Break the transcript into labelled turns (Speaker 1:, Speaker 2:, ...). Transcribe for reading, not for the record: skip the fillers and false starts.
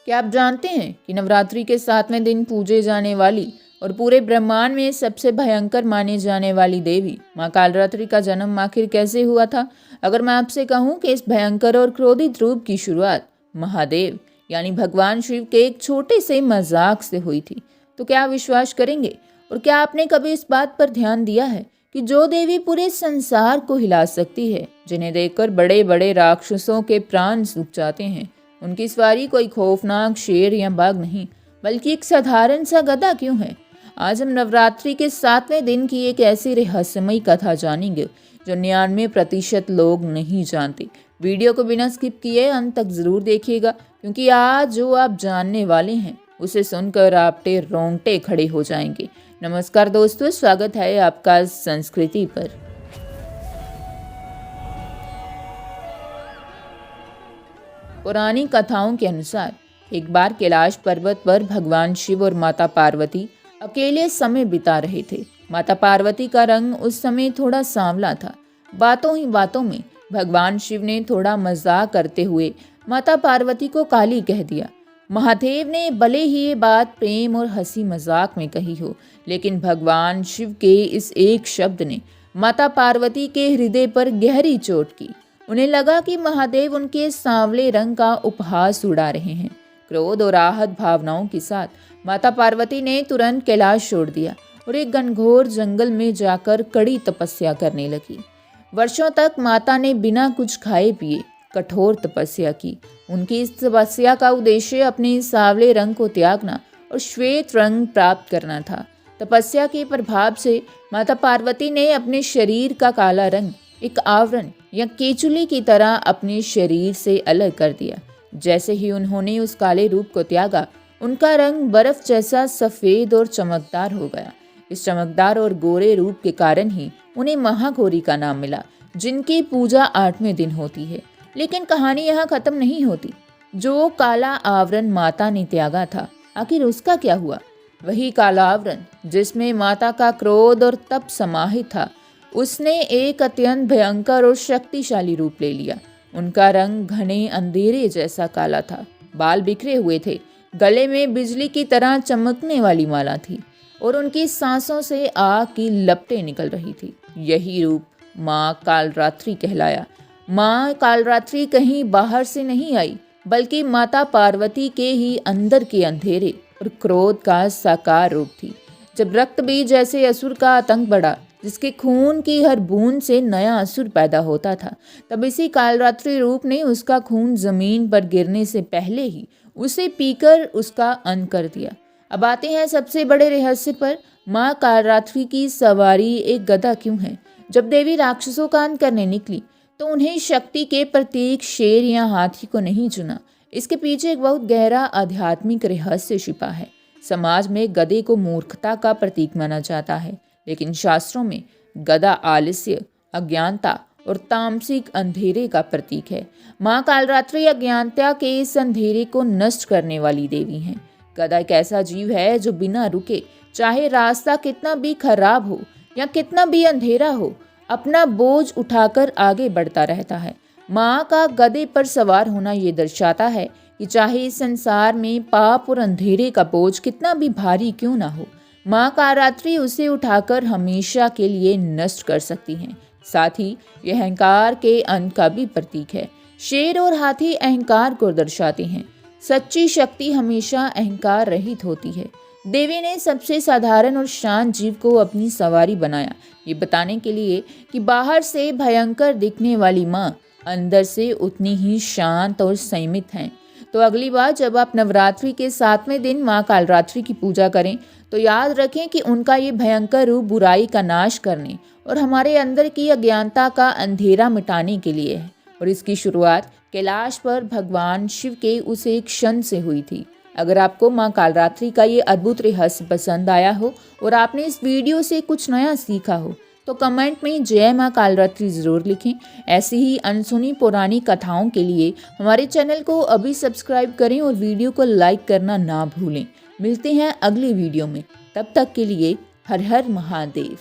Speaker 1: क्या आप जानते हैं कि नवरात्रि के 7वें दिन पूजे जाने वाली और पूरे ब्रह्मांड में सबसे भयंकर माने जाने वाली देवी माँ कालरात्रि का जन्म आखिर कैसे हुआ था? अगर मैं आपसे कहूँ कि इस भयंकर और क्रोधित रूप की शुरुआत महादेव यानी भगवान शिव के एक छोटे से मजाक से हुई थी, तो क्या आप विश्वास करेंगे? और क्या आपने कभी इस बात पर ध्यान दिया है कि जो देवी पूरे संसार को हिला सकती है, जिन्हें देखकर बड़े बड़े राक्षसों के प्राण सूख जाते हैं, उनकी सवारी कोई खौफनाक शेर या बाघ नहीं बल्कि एक साधारण सा गधा क्यों है? आज हम नवरात्रि के 7वें दिन की एक ऐसी रहस्यमयी कथा जानेंगे जो 99% लोग नहीं जानते। वीडियो को बिना स्किप किए अंत तक जरूर देखिएगा, क्योंकि आज जो आप जानने वाले हैं उसे सुनकर आपके रोंगटे खड़े हो जाएंगे। नमस्कार दोस्तों, स्वागत है आपका संस्कृति पर। पुरानी कथाओं के अनुसार एक बार कैलाश पर्वत पर भगवान शिव और माता पार्वती अकेले समय बिता रहे थे। माता पार्वती का रंग उस समय थोड़ा सांवला था। बातों ही बातों में भगवान शिव ने थोड़ा मजाक करते हुए माता पार्वती को काली कह दिया। महादेव ने भले ही ये बात प्रेम और हंसी मजाक में कही हो, लेकिन भगवान शिव के इस एक शब्द ने माता पार्वती के हृदय पर गहरी चोट की। उन्हें लगा कि महादेव उनके सांवले रंग का उपहास उड़ा रहे हैं। क्रोध और आहत भावनाओं के साथ माता पार्वती ने तुरंत कैलाश छोड़ दिया और एक घनघोर जंगल में जाकर कड़ी तपस्या करने लगी। वर्षों तक माता ने बिना कुछ खाए पिए कठोर तपस्या की। उनकी इस तपस्या का उद्देश्य अपने सांवले रंग को त्यागना और श्वेत रंग प्राप्त करना था। तपस्या के प्रभाव से माता पार्वती ने अपने शरीर का काला रंग एक आवरण या केचुली की तरह अपने शरीर से अलग कर दिया। जैसे ही उन्होंने उस काले रूप को त्यागा, उनका रंग बर्फ जैसा सफ़ेद और चमकदार हो गया। इस चमकदार और गोरे रूप के कारण ही उन्हें महागौरी का नाम मिला, जिनकी पूजा 8वें दिन होती है। लेकिन कहानी यहाँ खत्म नहीं होती। जो काला आवरण माता ने त्यागा था, आखिर उसका क्या हुआ? वही काला आवरण जिसमें माता का क्रोध और तप समाहित था, उसने एक अत्यंत भयंकर और शक्तिशाली रूप ले लिया। उनका रंग घने अंधेरे जैसा काला था, बाल बिखरे हुए थे, गले में बिजली की तरह चमकने वाली माला थी और उनकी सांसों से आग की लपटें निकल रही थी। यही रूप माँ कालरात्रि कहलाया। माँ कालरात्रि कहीं बाहर से नहीं आई, बल्कि माता पार्वती के ही अंदर के अंधेरे और क्रोध का साकार रूप थी। जब रक्त बीज जैसे असुर का आतंक बढ़ा, जिसके खून की हर बूंद से नया असुर पैदा होता था, तब इसी कालरात्रि रूप ने उसका खून जमीन पर गिरने से पहले ही उसे पीकर उसका अंत कर दिया। अब आते हैं सबसे बड़े रहस्य पर। माँ कालरात्रि की सवारी एक गधा क्यों है? जब देवी राक्षसों का अंत करने निकली तो उन्हें शक्ति के प्रतीक शेर या हाथी को नहीं चुना। इसके पीछे एक बहुत गहरा आध्यात्मिक रहस्य छिपा है। समाज में गधे को मूर्खता का प्रतीक माना जाता है, लेकिन शास्त्रों में गधा आलस्य, अज्ञानता और तामसिक अंधेरे का प्रतीक है। माँ कालरात्रि अज्ञानता के इस अंधेरे को नष्ट करने वाली देवी हैं। गधा एक ऐसा जीव है जो बिना रुके, चाहे रास्ता कितना भी खराब हो या कितना भी अंधेरा हो, अपना बोझ उठाकर आगे बढ़ता रहता है। माँ का गधे पर सवार होना ये दर्शाता है कि चाहे इस संसार में पाप और अंधेरे का बोझ कितना भी भारी क्यों ना हो, माँ कालरात्रि उसे उठाकर हमेशा के लिए नष्ट कर सकती हैं। साथ ही यह अहंकार के अंत का भी प्रतीक है। शेर और हाथी अहंकार को दर्शाते हैं। सच्ची शक्ति हमेशा अहंकार रहित होती है। देवी ने सबसे साधारण और शांत जीव को अपनी सवारी बनाया, ये बताने के लिए कि बाहर से भयंकर दिखने वाली माँ अंदर से उतनी ही शांत और संयमित हैं। तो अगली बार जब आप नवरात्रि के 7वें दिन माँ कालरात्रि की पूजा करें, तो याद रखें कि उनका ये भयंकर रूप बुराई का नाश करने और हमारे अंदर की अज्ञानता का अंधेरा मिटाने के लिए है। और इसकी शुरुआत कैलाश पर भगवान शिव के उस एक क्षण से हुई थी। अगर आपको माँ कालरात्रि का ये अद्भुत रहस्य पसंद आया हो और आपने इस वीडियो से कुछ नया सीखा हो, तो कमेंट में जय माँ कालरात्रि ज़रूर लिखें। ऐसी ही अनसुनी पौराणिक कथाओं के लिए हमारे चैनल को अभी सब्सक्राइब करें और वीडियो को लाइक करना ना भूलें। मिलते हैं अगली वीडियो में, तब तक के लिए हर हर महादेव।